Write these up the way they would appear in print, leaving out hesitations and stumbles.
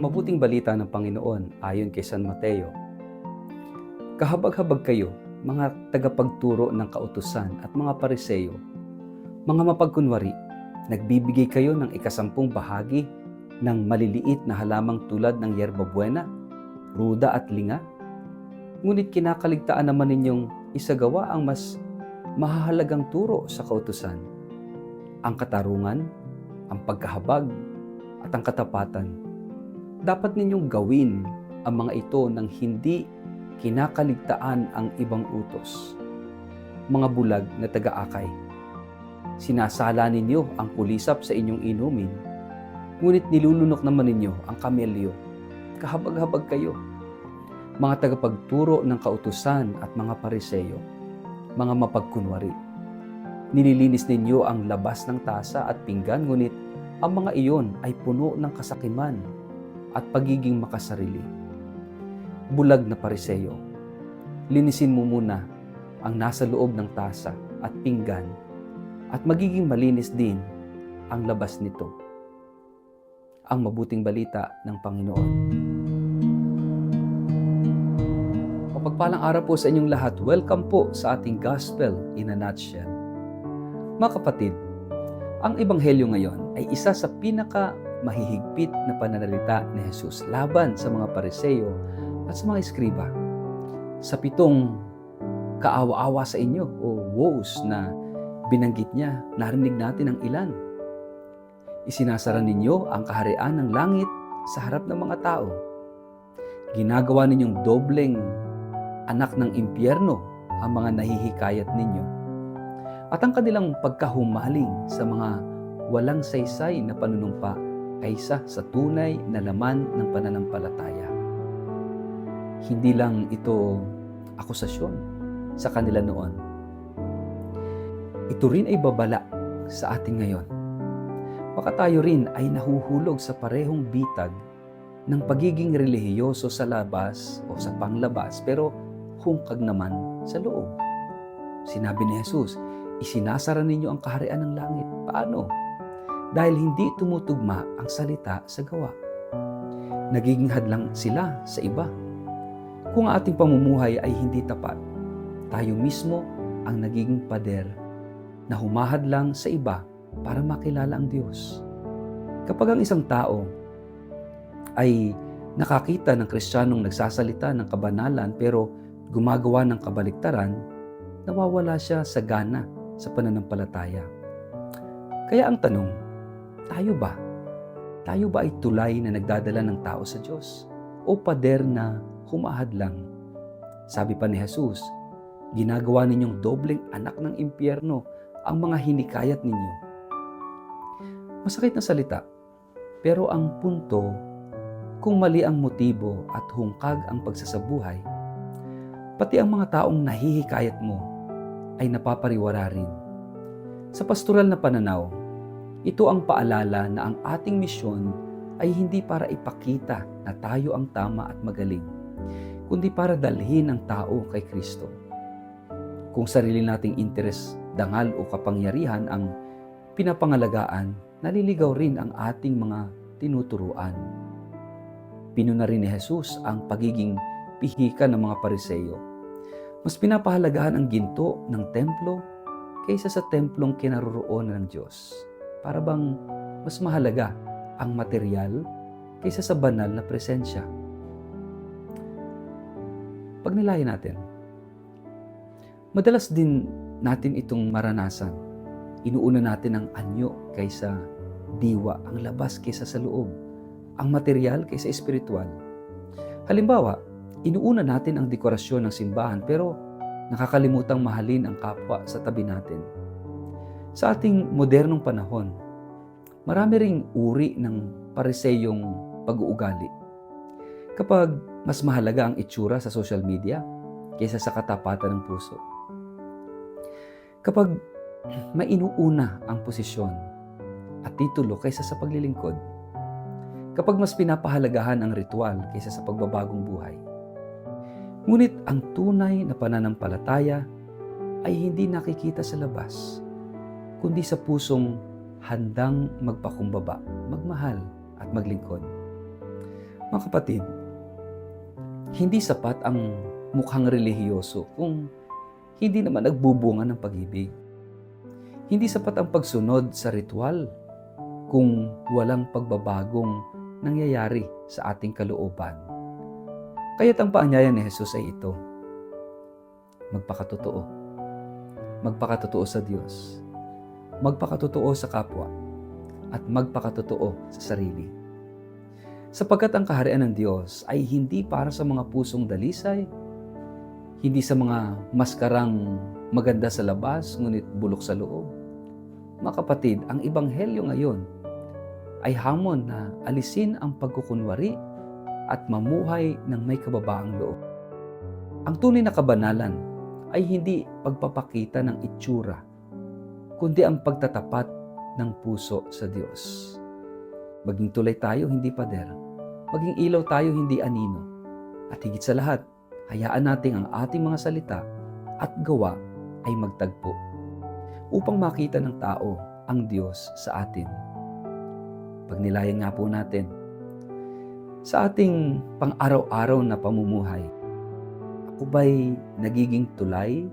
Mabuting balita ng Panginoon ayon kay San Mateo. Kahabag-habag kayo, mga tagapagturo ng kautusan at mga Pariseo, mga mapagkunwari, nagbibigay kayo ng 10 bahagi ng maliliit na halamang tulad ng yerba buena, ruda at linga. Ngunit kinakaligtaan naman ninyong isagawa ang mas mahahalagang turo sa kautusan, ang katarungan, ang pagkahabag, at ang katapatan. Dapat ninyong gawin ang mga ito nang hindi kinakaligtaan ang ibang utos. Mga bulag na taga-akay, sinasala ninyo ang kulisap sa inyong inumin, ngunit nilulunok naman ninyo ang kamelyo. Kahabag-habag kayo, mga tagapagturo ng kautusan at mga Pariseo, mga mapagkunwari. Nililinis ninyo ang labas ng tasa at pinggan, ngunit ang mga iyon ay puno ng kasakiman at pagiging makasarili. Bulag na Pariseo, linisin mo muna ang nasa loob ng tasa at pinggan at magiging malinis din ang labas nito. Ang mabuting balita ng Panginoon. Mapagpalang araw po sa inyong lahat. Welcome po sa ating Gospel in a Nutshell. Mga kapatid, ang Ebanghelyo ngayon ay isa sa pinaka-mahihigpit na pananalita ni Jesus laban sa mga Pariseo at sa mga Eskriba. Sa 7 kaawa-awa sa inyo o woes na binanggit niya, narinig natin ang ilan. Isinasara ninyo ang kaharian ng langit sa harap ng mga tao. Ginagawa ninyong dobleng anak ng impyerno ang mga nahihikayat ninyo. At ang kanilang pagkahumaling sa mga walang saysay na panunumpa kaysa sa tunay na laman ng pananampalataya. Hindi lang ito akusasyon sa kanila noon. Ito rin ay babala sa atin ngayon. Baka tayo rin ay nahuhulog sa parehong bitag ng pagiging relihiyoso sa labas o sa panglabas pero hungkag naman sa loob. Sinabi ni Jesus, isinasara ninyo ang kaharian ng langit. Paano? Dahil hindi tumutugma ang salita sa gawa. Nagiging hadlang sila sa iba. Kung ang ating pamumuhay ay hindi tapat, tayo mismo ang nagiging pader na humahadlang sa iba para makilala ang Diyos. Kapag ang isang tao ay nakakita ng Kristiyanong nagsasalita ng kabanalan pero gumagawa ng kabaliktaran, nawawala siya sa gana sa pananampalataya. Kaya ang tanong, tayo ba? Tayo ba ay tulay na nagdadala ng tao sa Diyos? O pader na humahadlang? Sabi pa ni Jesus, ginagawa ninyong dobleng anak ng impyerno ang mga hinikayat ninyo. Masakit na salita, pero ang punto, kung mali ang motibo at hungkag ang pagsasabuhay, pati ang mga taong nahihikayat mo ay napapariwara rin. Sa pastoral na pananaw, ito ang paalala na ang ating misyon ay hindi para ipakita na tayo ang tama at magaling, kundi para dalhin ang tao kay Kristo. Kung sarili nating interes, dangal o kapangyarihan ang pinapangalagaan, naliligaw rin ang ating mga tinuturuan. Pinuna rin ni Jesus ang pagiging pihika ng mga Pariseo. Mas pinapahalagahan ang ginto ng templo kaysa sa templong kinaroroonan ng Diyos. Para bang mas mahalaga ang material kaysa sa banal na presensya. Pagnilayan natin, madalas din natin itong maranasan. Inuuna natin ang anyo kaysa diwa, ang labas kaysa sa loob, ang material kaysa espiritual. Halimbawa, inuuna natin ang dekorasyon ng simbahan pero nakakalimutang mahalin ang kapwa sa tabi natin. Sa ating modernong panahon, marami ring uri ng pariseyong pag-uugali. Kapag mas mahalaga ang itsura sa social media kaysa sa katapatan ng puso. Kapag may inuuna ang posisyon at titulo kaysa sa paglilingkod. Kapag mas pinapahalagahan ang ritual kaysa sa pagbabagong buhay. Ngunit ang tunay na pananampalataya ay hindi nakikita sa labas, kundi sa pusong handang magpakumbaba, magmahal at maglingkod. Mga kapatid, hindi sapat ang mukhang relihiyoso kung hindi naman nagbubunga ng pag-ibig. Hindi sapat ang pagsunod sa ritual kung walang pagbabagong nangyayari sa ating kalooban. Kaya't ang paanyaya ni Jesus ay ito: magpakatotoo. Magpakatotoo sa Diyos, magpakatotoo sa kapwa, at magpakatotoo sa sarili. Sapagkat ang kaharian ng Diyos ay hindi para sa mga pusong dalisay, hindi sa mga maskarang maganda sa labas ngunit bulok sa loob. Mga kapatid, ang Ebanghelyo ngayon ay hamon na alisin ang pagkukunwari at mamuhay ng may kababaang loob. Ang tunay na kabanalan ay hindi pagpapakita ng itsura, kundi ang pagtatapat ng puso sa Diyos. Maging tulay tayo, hindi pader. Maging ilaw tayo, hindi anino. At higit sa lahat, hayaan natin ang ating mga salita at gawa ay magtagpo upang makita ng tao ang Diyos sa atin. Pagnilayan nga po natin sa ating pang-araw-araw na pamumuhay. Ako ba'y nagiging tulay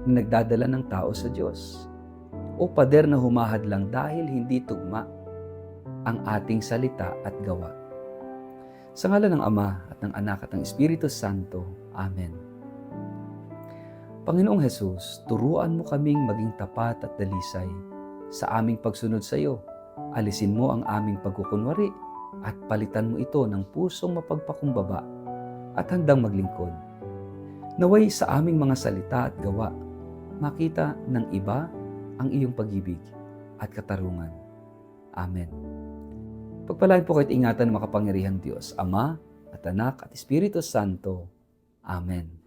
na nagdadala ng tao sa Diyos? O pader na humahad lang dahil hindi tugma ang ating salita at gawa? Sa ngalan ng Ama at ng Anak at ng Espiritu Santo. Amen. Panginoong Hesus, turuan mo kaming maging tapat at dalisay sa aming pagsunod sa iyo. Alisin mo ang aming pagkukunwari at palitan mo ito ng pusong mapagpakumbaba at handang maglingkod. Naway sa aming mga salita at gawa, makita ng iba ang iyong pag-ibig at katarungan. Amen. Pagpalain po kayo't ingatan ng makapangyarihang Diyos, Ama at Anak at Espiritu Santo. Amen.